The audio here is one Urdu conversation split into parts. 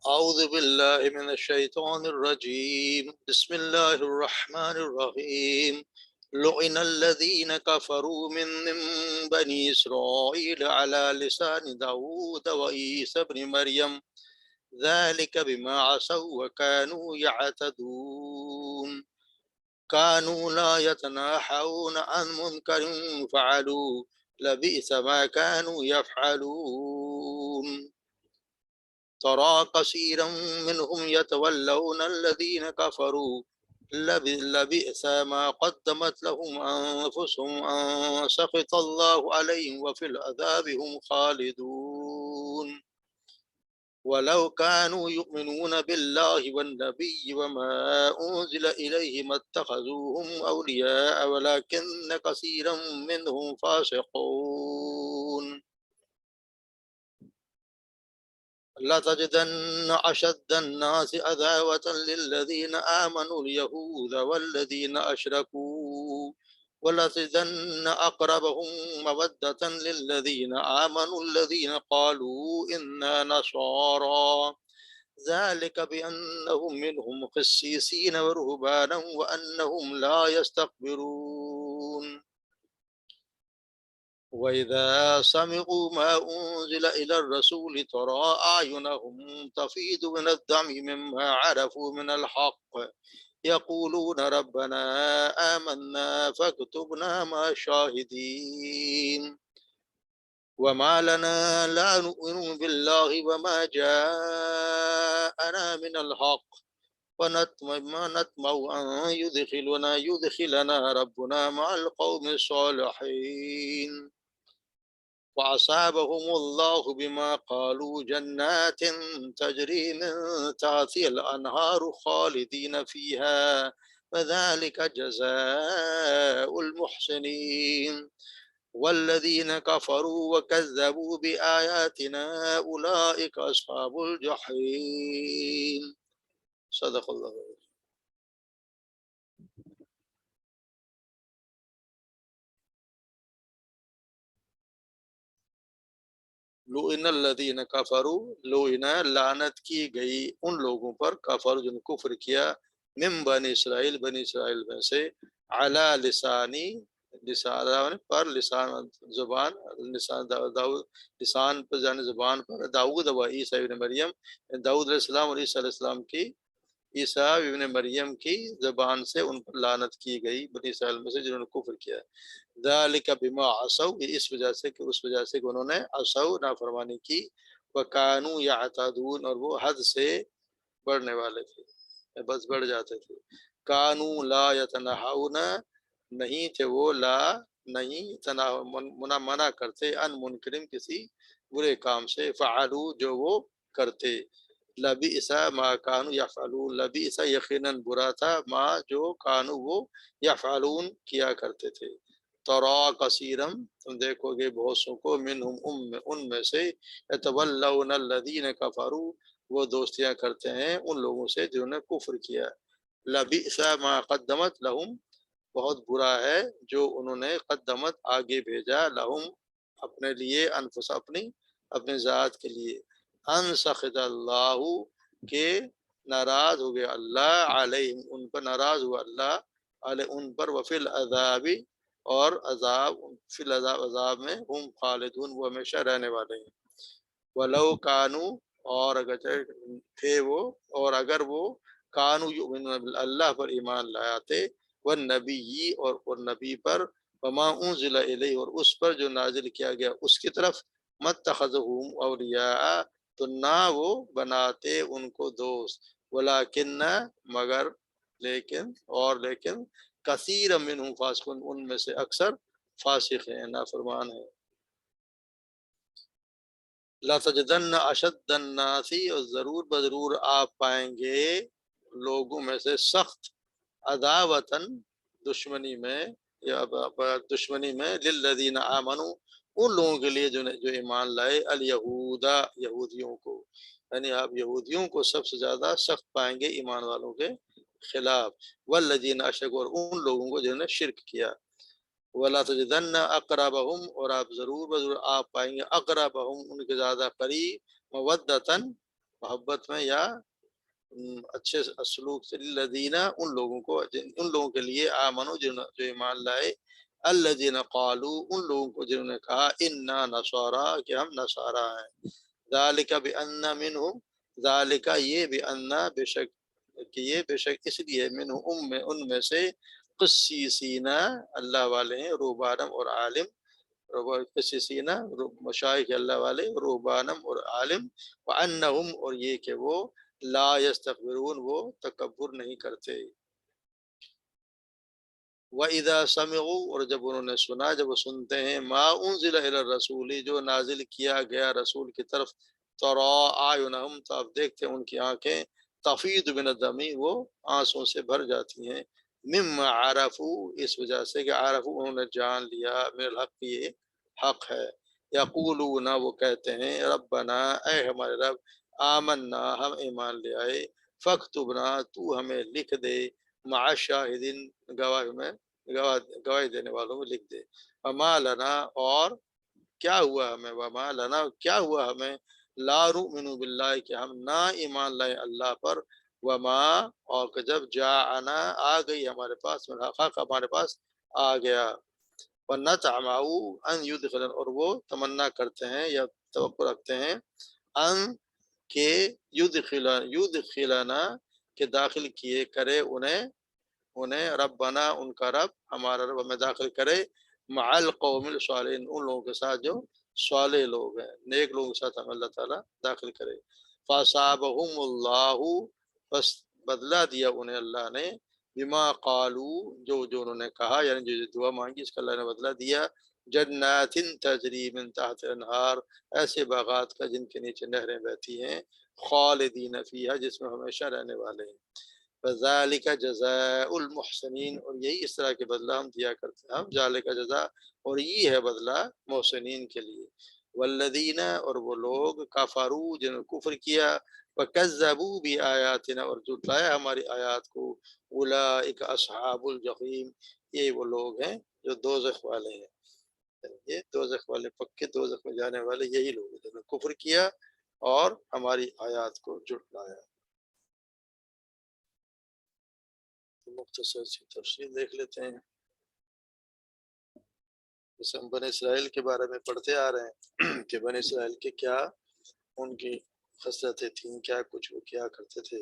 أعوذ بالله من الشيطان الرجيم بسم الله الرحمن الرحيم لعن الذين كفروا من بني إسرائيل على لسان داود وعيسى بن مريم ذلك بما عصوا وكانوا يعتدون كانوا لا يتناهون عن منكر فعلوا لبئس ما كانوا يفعلون ترى كثيرا منهم يتولون الذين كفروا لبئس ما قدمت لهم أنفسهم أن سخط الله عليهم وفي العذاب هم خالدون ولو كانوا يؤمنون بالله والنبي وما أنزل إليه ما اتخذوهم أولياء ولكن كثيرا منهم فاسقون لتجدن أشد الناس عداوة للذين آمنوا اليهود والذين أشركوا ولتجدن أقربهم مودة للذين آمنوا الذين قالوا إنا نصارى ذلك بأنهم منهم قسيسين ورهبانا وأنهم لا يستكبرون وإذا سمعوا ما أنزل إلى الرسول ترى أعينهم تفيض من الدم مما عرفوا من الحق يقولون ربنا آمنا فاكتبنا مع الشاهدين وما لنا لا نؤمن بالله وما جاءنا من الحق ونطمع أن يدخلنا ربنا مع القوم الصالحين فأصابهم الله بما قالوا جنات تجري من تحتها الأنهار خالدين فيها وذلك جزاء المحسنين والذين كفروا وكذبوا بآياتنا أولئك أصحاب الجحيم صدق الله. لعن الذین کفروا لعن لعنت کی گئی ان لوگوں پر کفر جن کفر کیا من بنی اسرائیل میں سے علی لسانی لسان پر لسان زبان لسان داؤد لسان پر جان زبان پر داؤد و عیسیٰ ابن مریم داؤد علیہ السلام اور عیسیٰ علیہ السلام کی عیسیٰ ابن مریم کی زبان سے ان پر لعنت کی گئی بنی اسرائیل میں سے جنہوں نے کفر کیا ذالک بما عصوا اس وجہ سے کہ انہوں نے عصوا نافرمانی کی وکانوا یعتدون اور وہ حد سے بڑھنے والے تھے بس بڑھ جاتے تھے کانوا لا یتناہون نہیں تھے وہ نہیں منع کرتے ان منکرم کسی برے کام سے فعلوا جو وہ کرتے لبئس ما کانوا یفعلون لبئس یقیناً برا تھا ما جو کانوا وہ یفعلون کیا کرتے تھے ترا کثیرم تم دیکھو گے بہت سو کو منہم ان میں سے یتولون الذین کفروا وہ دوستیاں کرتے ہیں ان لوگوں سے جنہوں نے کفر کیا لبئس ما قدمت لہم بہت برا ہے جو انہوں نے قدمت آگے بھیجا لہم اپنے لیے انفس اپنے ذات کے لیے ان سخط اللہ کے ناراض ہو گیا اللہ علیہم ان پر ناراض ہوا اللہ علیہ ان پر وفی العذاب اور عذاب فی العذاب عذاب میں ہم خالدون وہ ہمیشہ رہنے والے ہیں ولو کانو اور اگر تھے وہ اور اگر وہ کانو یؤمنون اللہ پر ایمان لائے والنبی اور نبی پر وما انزل الیہ اور اس پر جو نازل کیا گیا اس کی طرف متخذہم اولیاء تو نہ وہ بناتے ان کو دوست ولیکن مگر لیکن کثیر منہم فاسقون ان میں سے اکثر فاسق ہیں نافرمان ہیں لا تجدن اشد الناس اور ضرور بضرور آپ پائیں گے لوگوں میں سے سخت عداوتن دشمنی میں للذین آمنوا ان لوگوں کے لیے جو ایمان لائے الیہودا یہودیوں کو یعنی آپ یہودیوں کو سب سے زیادہ سخت پائیں گے ایمان والوں کے خلاف والذین اشرکوا اور ان لوگوں کو جنہوں نے شرک کیا ولا تجدن اقربہم اور آپ ضرور آپ پائیں گے اقربہم ان کے زیادہ قریب مودتاً محبت میں یا اچھے سلوک سے، الذین ان لوگوں کو، ان لوگوں کے لیے آمنو جو ایمان لائے، الذین قالوا ان لوگوں کو جنہوں نے کہا انا نصارا کہ ہم نصارا ہیں، ذالک بان منہم، ذالک یہ بان بے شک، کہ یہ بے شک اس لیے منہم میں ان میں سے قسیسین اللہ والے ہیں، رہبانم اور عالم، قسیسین مشائخ اللہ والے، رہبانم اور عالم، وانہم اور یہ کہ وہ لا یستکبرون وہ تکبر نہیں کرتے، وَإِذَا سَمِعُوا اور جب انہوں نے سنا، جب وہ سنتے ہیں، ما انزل الی الرسول جو نازل کیا گیا رسول کی طرف، ترا اعینہم تو آپ دیکھتے ہیں ان کی آنکھیں، تفیض من الدم وہ آنسوں سے بھر جاتی ہیں، مما عرفوا اس وجہ سے کہ عرفوا انہوں نے جان لیا، من الحق یہ حق ہے، یقولون وہ کہتے ہیں ربنا اے ہمارے رب، آمنا ہم ایمان لے آئے، فاکتبنا تو ہمیں لکھ دے، مع الشاہدین گواہی دینے والوں میں لکھ دے، وما لنا اور کیا ہوا ہمیں، وما لنا کیا ہوا ہمیں، لا نؤمن باللہ کہ ہم نہ ایمان لائے اللہ پر، وما اور کہ جب جاءنا آ گئی ہمارے پاس، حق ہمارے پاس آ گیا، ونطمع ان یدخلن اور وہ تمنا کرتے ہیں یا توقع رکھتے ہیں، ان کہ یدخلنا کہ داخل کیے کرے انہیں ربنا ان کا رب ہمارا رب ہمیں داخل کرے، مع القوم الصالحین ان لوگوں کے ساتھ جو صالح لوگ ہیں، نیک لوگوں کے ساتھ ہم اللہ تعالیٰ داخل کرے، فاصابہم اللہ بس بدلہ دیا انہیں اللہ نے، بما قالو جو انہوں نے کہا، یعنی جو دعا مانگی اس کا اللہ نے بدلہ دیا، جنات تجری من تحت انہار ایسے باغات کا جن کے نیچے نہریں بہتی ہیں، خالدین فیہا جس میں ہمیشہ رہنے والے ہیں، فذالک جزاء المحسنین اور یہی اس طرح کے بدلہ ہم دیا کرتے ہیں، ہم ذالک جزاء اور یہ ہے بدلہ محسنین کے لیے، والذین اور وہ لوگ کفروا جنہوں نے کفر کیا، وکذبوا بآیاتنا اور جھٹلایا ہماری آیات کو، اولئک اصحاب الجحیم یہ وہ لوگ ہیں جو دوزخ والے ہیں، یہ دوزخ والے پکے دوزخ میں جانے والے یہی لوگ ہیں جنہوں نے کفر کیا اور ہماری آیات کو جھٹلایا۔ مختصر سی تفصیل دیکھ لیتے ہیں، جیسے ہم بنی اسرائیل کے بارے میں پڑھتے آ رہے ہیں کہ بنی اسرائیل کے کیا ان کی خصلتیں تھیں، کیا کچھ وہ کیا کرتے تھے،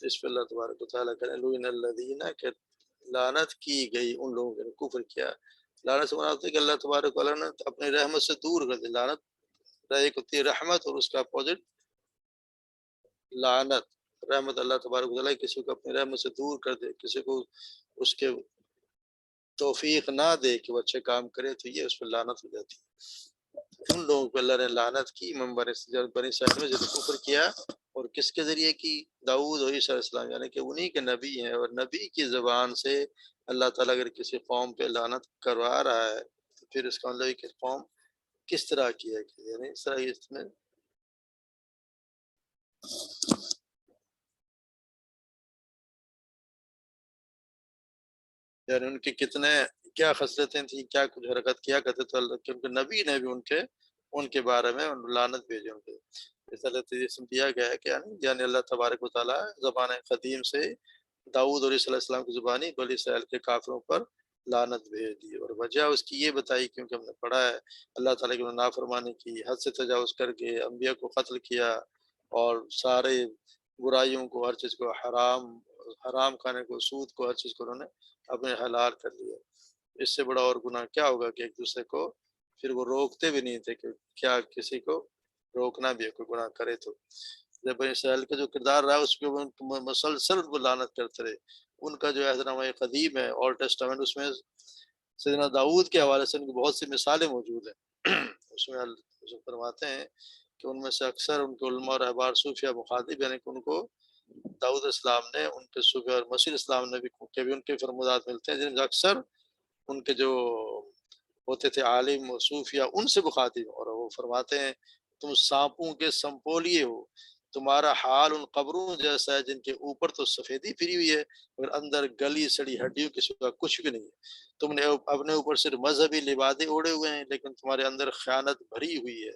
اس پہ اللہ تبارک و تعالیٰ کرے لعن الذین کہ لعنت کی گئی ان لوگوں نے کفر کیا، لعنت سے مراد ہے کہ اللہ تبارک و تعالیٰ نے اپنی رحمت سے دور کر دی، لعنت ایک ہوتی ہے رحمت اور اس کا اپوزٹ لعنت، رحمت اللہ تبارک و تعالیٰ کسی کو اپنی رحمت سے دور کر دے، کسی کو اس کے توفیق نہ دے کہ وہ اچھے کام کرے تو یہ اس پہ لعنت ہو جاتی ہے، ان لوگوں پہ اللہ نے لعنت کی بنی اسرائیل میں جب کفر کیا، اور کس کے ذریعے کی، داؤد اور عیسیٰ علیہ السلام، یعنی کہ انہی کے نبی ہیں، اور نبی کی زبان سے اللہ تعالیٰ اگر کسی قوم پہ لعنت کروا رہا ہے تو پھر اس کا مطلب ہے کہ قوم کس طرح کی ہے، یعنی اس طرح اس میں یعنی ان کے کتنے کیا خصلتیں تھیں، کیا کچھ حرکت کیا کرتے تھے اللہ کے، ان کے نبی نے بھی ان کے بارے میں لعنت بھیجے ان کے، اس طرح اسم دیا گیا ہے کہ یعنی اللہ تبارک و تعالیٰ زبان قدیم سے داؤد اور عیسیٰ علیہ السلام کی زبانی بنی اسرائیل کے کافروں پر لعنت بھیج دی، اور وجہ اس کی یہ بتائی کیونکہ ہم نے پڑھا ہے اللہ تعالیٰ کی نافرمانی کی، حد سے تجاوز کر کے انبیاء کو قتل کیا، اور سارے برائیوں کو، ہر چیز کو حرام کھانے کو، سود کو، ہر چیز کو انہوں نے اپنے حلال کر لیا، اس سے بڑا اور گناہ کیا ہوگا کہ ایک دوسرے کو پھر وہ روکتے بھی نہیں تھے کہ کیا کسی کو روکنا بھی ہے کوئی گناہ کرے تو، جب بنی اسرائیل کا جو کردار رہا اس پہ وہ مسلسل وہ لعنت کرتے رہے، ان کا جو عہد نامہ قدیم ہے اولڈ ٹیسٹامنٹ اس میں سیدنا داؤد کے حوالے سے ان کی بہت سی مثالیں موجود ہیں، اس میں فرماتے ہیں کہ ان میں سے اکثر ان کے علماء اور احبار صوفیہ مخاطب، یعنی کہ ان کو داؤد اسلام نے ان کے صوفیہ اور مسیح اسلام نے بھی ان کے فرمودات ملتے ہیں جن میں اکثر ان کے جو ہوتے تھے عالم و صوفیہ ان سے مخاطب، اور وہ فرماتے ہیں تم سانپوں کے سنپولیے ہو، تمہارا حال ان قبروں جیسا ہے جن کے اوپر تو سفیدی پھری ہوئی ہے مگر اندر گلی سڑی ہڈیوں کے سوا کچھ بھی نہیں ہے، تم نے اپنے اوپر صرف مذہبی لبادے اوڑے ہوئے ہیں لیکن تمہارے اندر خیانت بھری ہوئی ہے،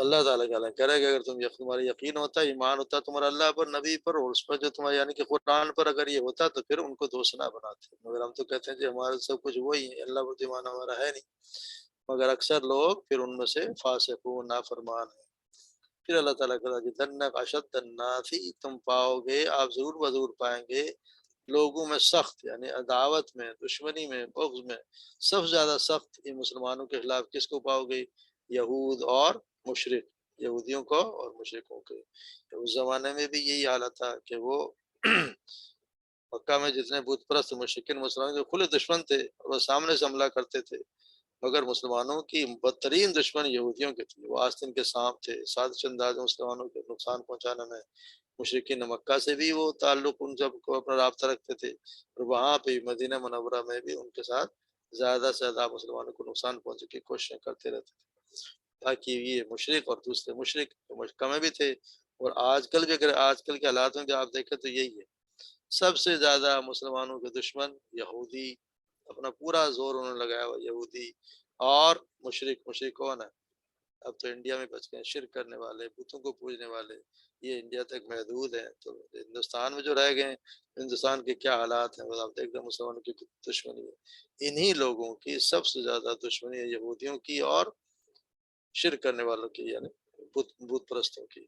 اللہ تعالیٰ کا اعلان کرے کہ اگر تمہارا یقین ہوتا، ایمان ہوتا تمہارا اللہ پر، نبی پر، اور اس پر جو تمہارا یعنی کہ قرآن پر اگر یہ ہوتا تو پھر ان کو دوست نہ بناتے، مگر ہم تو کہتے ہیں جی ہمارا سب کچھ وہی ہے، اللہ پر ایمان ہمارا ہے نہیں، مگر اکثر لوگ پھر ان میں سے فاسقون نافرمان ہیں۔ پھر اللہ تعالیٰ کا جنک اشد الناس، تم پاؤ گے، آپ ضرور بضرور پائیں گے لوگوں میں سخت، یعنی عداوت میں، دشمنی میں، بغض میں سب سے زیادہ سخت یہ مسلمانوں کے خلاف کس کو پاؤ گے؟ یہود اور مشرک، یہودیوں کو اور مشرکوں کے۔ اس زمانے میں بھی یہی حالت تھا کہ وہ مکہ میں جتنے بت پرست مشرکین مسلمان جو کھلے دشمن تھے، وہ سامنے سے حملہ کرتے تھے، مگر مسلمانوں کی بدترین دشمن یہودیوں کے تھے، وہ آستین کے سانپ تھے، سازش انداز مسلمانوں کے نقصان پہنچانے میں۔ مشرکین مکہ سے بھی وہ تعلق ان سب کو اپنا رابطہ رکھتے تھے، اور وہاں پہ مدینہ منورہ میں بھی ان کے ساتھ زیادہ سے زیادہ مسلمانوں کو نقصان پہنچنے کی کوششیں کرتے رہتے تھے، تاکہ یہ مشرک اور دوسرے مشرک مکہ میں بھی تھے، اور آج کل بھی اگر آج کل کے حالات میں جو آپ دیکھیں تو یہی ہے، سب سے زیادہ مسلمانوں کے دشمن یہودی، اپنا پورا زور انہوں نے لگایا ہوا یہودی اور مشرک۔ مشرک کون ہے؟ اب تو انڈیا میں بچ گئے، شرک کرنے والے، بتوں کو پوجنے والے، یہ انڈیا تک محدود ہیں، تو ہندوستان میں جو رہ گئے ہیں، ہندوستان کے کیا حالات ہیں وہ آپ دیکھ دیں، مسلمانوں کی دشمنی ہے، انہی لوگوں کی سب سے زیادہ دشمنی ہے، یہودیوں کی اور شرک کرنے والوں کی، یعنی بت پرستوں کی،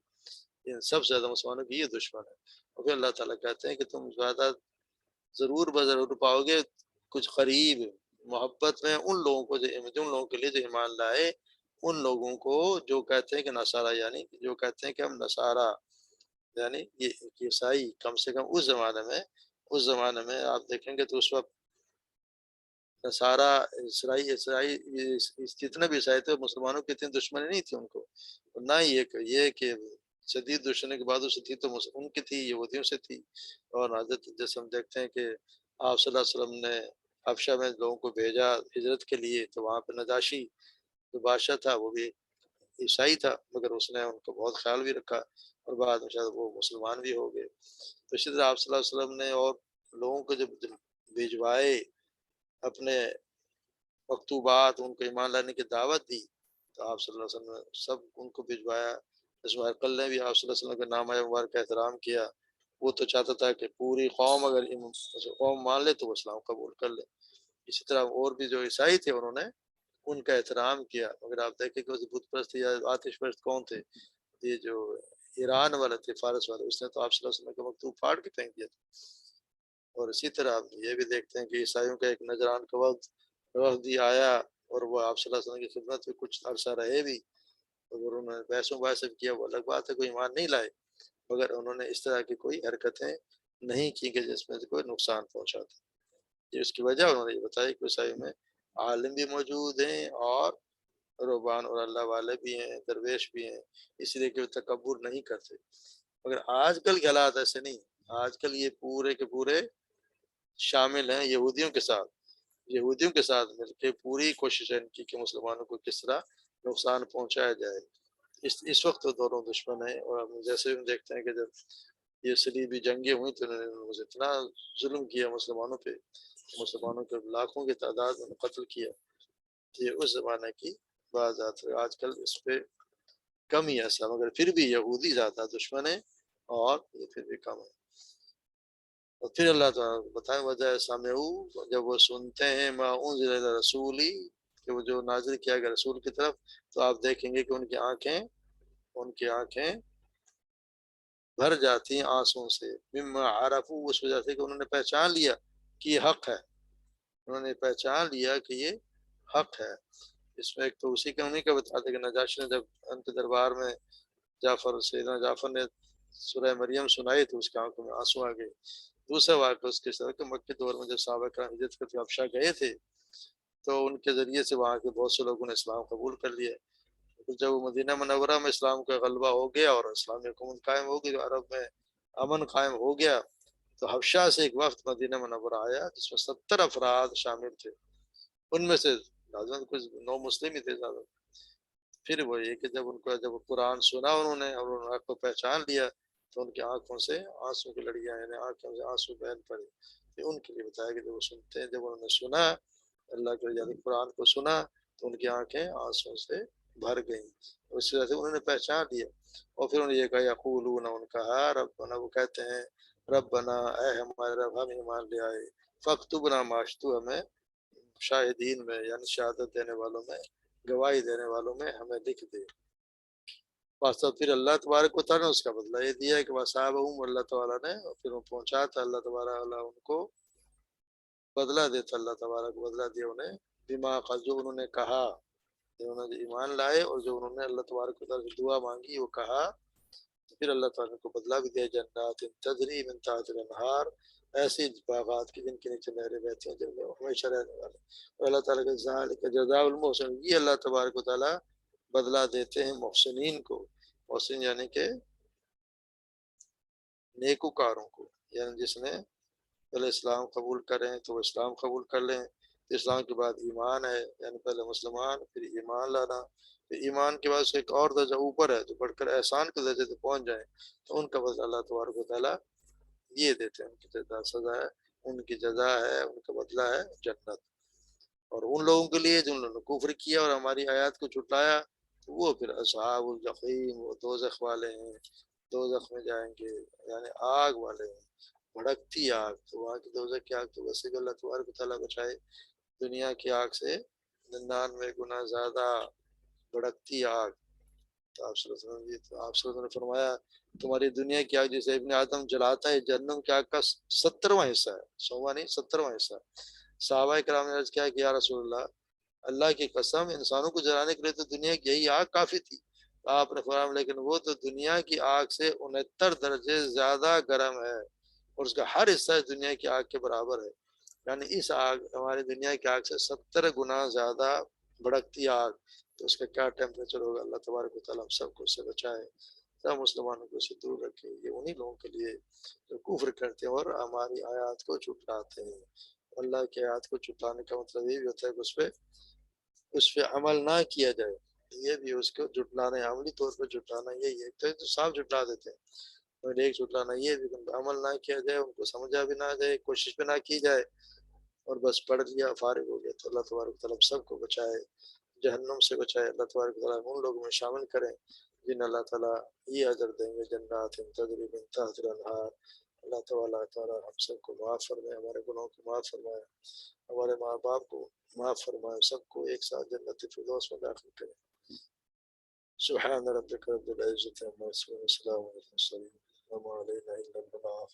ان سب سے زیادہ مسلمانوں کی یہ دشمن ہے۔ اور پھر اللہ تعالیٰ کہتے ہیں کہ تم زیادہ ضرور بضرور پاؤ گے کچھ قریب محبت میں ان لوگوں کو جو ان لوگوں کے لیے جو ایمان لائے، ان لوگوں کو جو کہتے ہیں کہ نصارہ، یعنی جو کہتے ہیں کہ ہم نصارہ، یعنی یہ عیسائی، کم سے کم اس زمانے میں آپ دیکھیں گے تو اس وقت نصارہ، عیسائی جتنے بھی عیسائی تھے مسلمانوں کی اتنی دشمنی نہیں تھی ان کو، نہ یہ کہ شدید دشمنی کے بعد سے تھی تو ان کی تھی، یہودیوں سے تھی۔ اور حضرت جیسے ہم دیکھتے ہیں کہ آپ صلی اللہ علیہ وسلم نے حبشہ میں لوگوں کو بھیجا ہجرت کے لیے، تو وہاں پہ نجاشی جو بادشاہ تھا وہ بھی عیسائی تھا، مگر اس نے ان کو بہت خیال بھی رکھا، اور بعد میں شاید وہ مسلمان بھی ہو گئے۔ تو اسی طرح آپ صلی اللہ علیہ وسلم نے اور لوگوں کو جب بھیجوائے اپنے مکتوبات، ان کو ایمان لانے کی دعوت دی، تو آپ صلی اللہ علیہ وسلم نے سب ان کو بھجوایا۔ عرقل نے بھی آپ صلی اللہ علیہ وسلم کے نام مبارک کا احترام کیا، وہ تو چاہتا تھا کہ پوری قوم اگر قوم مان لے تو وہ اسلام قبول کر لے۔ اسی طرح اور بھی جو عیسائی تھے انہوں نے ان کا احترام کیا، مگر آپ دیکھیں کہ بت پرست یا آتش پرست کون تھے؟ یہ جو ایران والے تھے، فارس والے، اس نے تو آپ صلی اللہ علیہ وسلم کا مکتوب پھاڑ کے پھینک دیا تھا۔ اور اسی طرح آپ یہ بھی دیکھتے ہیں کہ عیسائیوں کا ایک نجران کا وفد آیا، اور وہ آپ صلی اللہ علیہ وسلم کی خدمت میں کچھ عرصہ رہے بھی، اگر انہوں نے بحث و مباحثہ کیا وہ الگ بات ہے، کوئی ایمان نہیں لائے، مگر انہوں نے اس طرح کی کوئی حرکتیں نہیں کی کہ جس میں سے کوئی نقصان پہنچاتے۔ یہ اس کی وجہ انہوں نے یہ بتایا کہ عیسائیوں میں عالم بھی موجود ہیں، اور رہبان اور اللہ والے بھی ہیں، درویش بھی ہیں، اس لیے کہ وہ تکبر نہیں کرتے۔ مگر آج کل کے حالات ایسے نہیں، آج کل یہ پورے کے پورے شامل ہیں یہودیوں کے ساتھ مل کے پوری کوشش ہے ان کی کہ مسلمانوں کو کس طرح نقصان پہنچایا جائے۔ اس وقت تو دونوں دشمن ہیں، اور ہم جیسے ہم دیکھتے ہیں کہ جب یہ صلیبی جنگیں ہوئی تو انہوں نے اتنا ظلم کیا مسلمانوں پہ، مسلمانوں کے لاکھوں کی تعداد میں قتل کیا۔ یہ اس زمانے کی بات ہے، آج کل اس پہ کم ہی ایسا، مگر پھر بھی یہودی زیادہ دشمن ہے، اور یہ پھر بھی کم ہے۔ اور پھر اللہ تعالیٰ بتائیں وجہ سامعو، جب وہ سنتے ہیں ما انزل الی رسولی، کہ وہ جو نازل کیا گیا رسول کی طرف، تو آپ دیکھیں گے کہ ان کی آنکھیں بھر جاتی ہیں آنسوں سے، مما عرفو، اس وجہ سے کہ انہوں نے پہچان لیا کہ یہ حق ہے، انہوں نے پہچان لیا کہ یہ حق ہے۔ اس میں ایک تو اسی کا انہیں کا بتاتے کہ نجاشی نے جب ان کے دربار میں سیدنا جعفر نے سورہ مریم سنائی تو اس کی آنکھوں میں آنسو آ گئے۔ دوسرا واقعہ اس کے ساتھ کہ مکے دور میں جب صحابہ کرام ہجرت کر کے حبشہ گئے تھے تو ان کے ذریعے سے وہاں کے بہت سے لوگوں نے اسلام قبول کر لیا۔ جب مدینہ منورہ میں اسلام کا غلبہ ہو گیا اور اسلامی حکومت قائم ہو گئی، عرب میں امن قائم ہو گیا، تو حبشہ سے ایک وفد مدینہ منورہ آیا جس میں 70 افراد شامل تھے، ان میں سے کچھ 9 مسلم ہی تھے زیادہ۔ پھر وہ یہ کہ جب قرآن سنا انہوں نے اور انہوں نے حق کو پہچان لیا، تو ان کی آنکھوں سے آنسو کی لڑیاں، یعنی آنکھوں سے آنسو بہن پڑے۔ پھر ان کے لیے بتایا کہ جب وہ سنتے ہیں، جب انہوں نے سنا اللہ کے قرآن کو سنا، تو ان کی آنکھیں آنسو سے بھر گئیں. اس وجہ سے انہوں نے پہچان لیا. اور پھر انہوں نے یہ کہا یقولون، ان کہا ربنا، وہ کہتے ہیں ربنا اے ہمارے رب ہم ایمان لے آئے، فاکتبنا ماشتو، ہمیں شاہدین میں یعنی شہادت دینے والوں میں، گواہی دینے والوں میں ہمیں لکھ دے. واسطہ پھر اللہ تبارک و تعالیٰ نے اس کا بدلہ یہ دیا ہے کہ وصابہم، اللہ تعالیٰ نے پھر وہ پہنچا تھا اللہ تبارک اللہ ان کو بدلہ دیتا، اللہ تبارک بدلہ دیا انہیں بما جو انہوں نے کہا، انہوں نے ایمان لائے اور جو انہوں نے اللہ تبارک و تعالیٰ سے دعا مانگی وہ کہا، پھر اللہ تعالیٰ کو بدلہ بھی دیا جنات تجری من تحتها الانہار، ایسی باغات کی جن کے نیچے نہریں بہتی ہیں جن میں ہمیشہ رہنے والے. اور اللہ تعالیٰ کا ذالک جزاء المحسن، یہ اللہ تبارک و تعالیٰ بدلہ دیتے ہیں محسنین کو. محسن یعنی کہ نیکوکاروں کو، یعنی جس نے پہلے اسلام قبول کریں تو وہ اسلام قبول کر لیں، اسلام کے بعد ایمان ہے یعنی پہلے مسلمان، پھر ایمان لانا، پھر ایمان کے بعد اس ایک اور درجہ اوپر ہے جو بڑھ کر احسان کے درجے تک پہنچ جائیں تو ان کا بدلہ اللہ تبارک و تعالیٰ یہ دیتے ہیں، ان کی جزا سزا ہے، ان کی جزا ہے، ان کا بدلہ ہے جنت. اور ان لوگوں کے لیے جن لوگوں نے کفر کیا اور ہماری آیات کو جھٹلایا تو وہ پھر اصحاب الجحیم، وہ دوزخ والے ہیں، دوزخ میں جائیں گے یعنی آگ والے ہیں، بھڑکتی آگ. تو وہاں کی دوزخ کی آگ تو ویسے بھی اللہ تبارک و تعالیٰ بچائے، دنیا کی آگ سے 99 گنا زیادہ بھڑکتی آگ. تو آپ صلی اللہ علیہ وسلم تو آپ صلی اللہ علیہ وسلم نے فرمایا تمہاری دنیا کی آگ جسے ابن آدم جلاتا ہے جہنم کی آگ کا 70واں حصہ ہے، 100واں نہیں 70واں حصہ. صحابہ کرام نے عرض کیا کہ یا رسول اللہ کی قسم انسانوں کو جلانے کے لیے تو دنیا کی یہی آگ کافی تھی. آپ نے فرمایا لیکن وہ تو دنیا کی آگ سے 69 درجے زیادہ گرم ہے اور اس کا ہر حصہ دنیا کی آگ کے برابر ہے. یعنی اس آگ ہماری دنیا کی آگ سے 70 گنا زیادہ بھڑکتی آگ. تو اس کا کیا ٹیمپریچر ہوگا. اللہ تبارک و تعالیٰ ہم سب کو اس سے بچائے، سب مسلمانوں کو اسے دور رکھے. یہ انہی لوگوں کے لیے جو کفر کرتے ہیں اور ہماری آیات کو جھٹلاتے ہیں. اللہ کی آیات کو جھٹلانے کا مطلب یہ بھی ہوتا ہے کہ اس پہ عمل نہ کیا جائے. یہ بھی اس کو جھٹلانا، عملی طور پہ جھٹلانا یہی ہے. تو صاف جھٹلا دیتے ہیں، اور ایک جھٹلانا یہ بھی عمل نہ کیا جائے، ان کو سمجھا بھی نہ جائے، کوشش بھی نہ کی جائے اور بس پڑھ لیا فارغ ہو گیا. تو اللہ تبارک تعالیٰ سب کو بچائے، جہنم سے بچائے. اللہ تبارک تعالیٰ ان لوگوں میں شامل کریں جن اللہ تعالیٰ یہ اجر دیں گے جنات تجری من تحتها الانہار. اللہ تعالیٰ ہم سب کو معاف فرمائے، ہمارے گناہوں کو معاف فرمائے، ہمارے ماں باپ کو معاف فرمائے، سب کو ایک ساتھ جنت فردوس میں داخل کرے. سبحان ربک رب العزة عما یصفون وسلام علی المرسلین وما علینا الا البلاغ.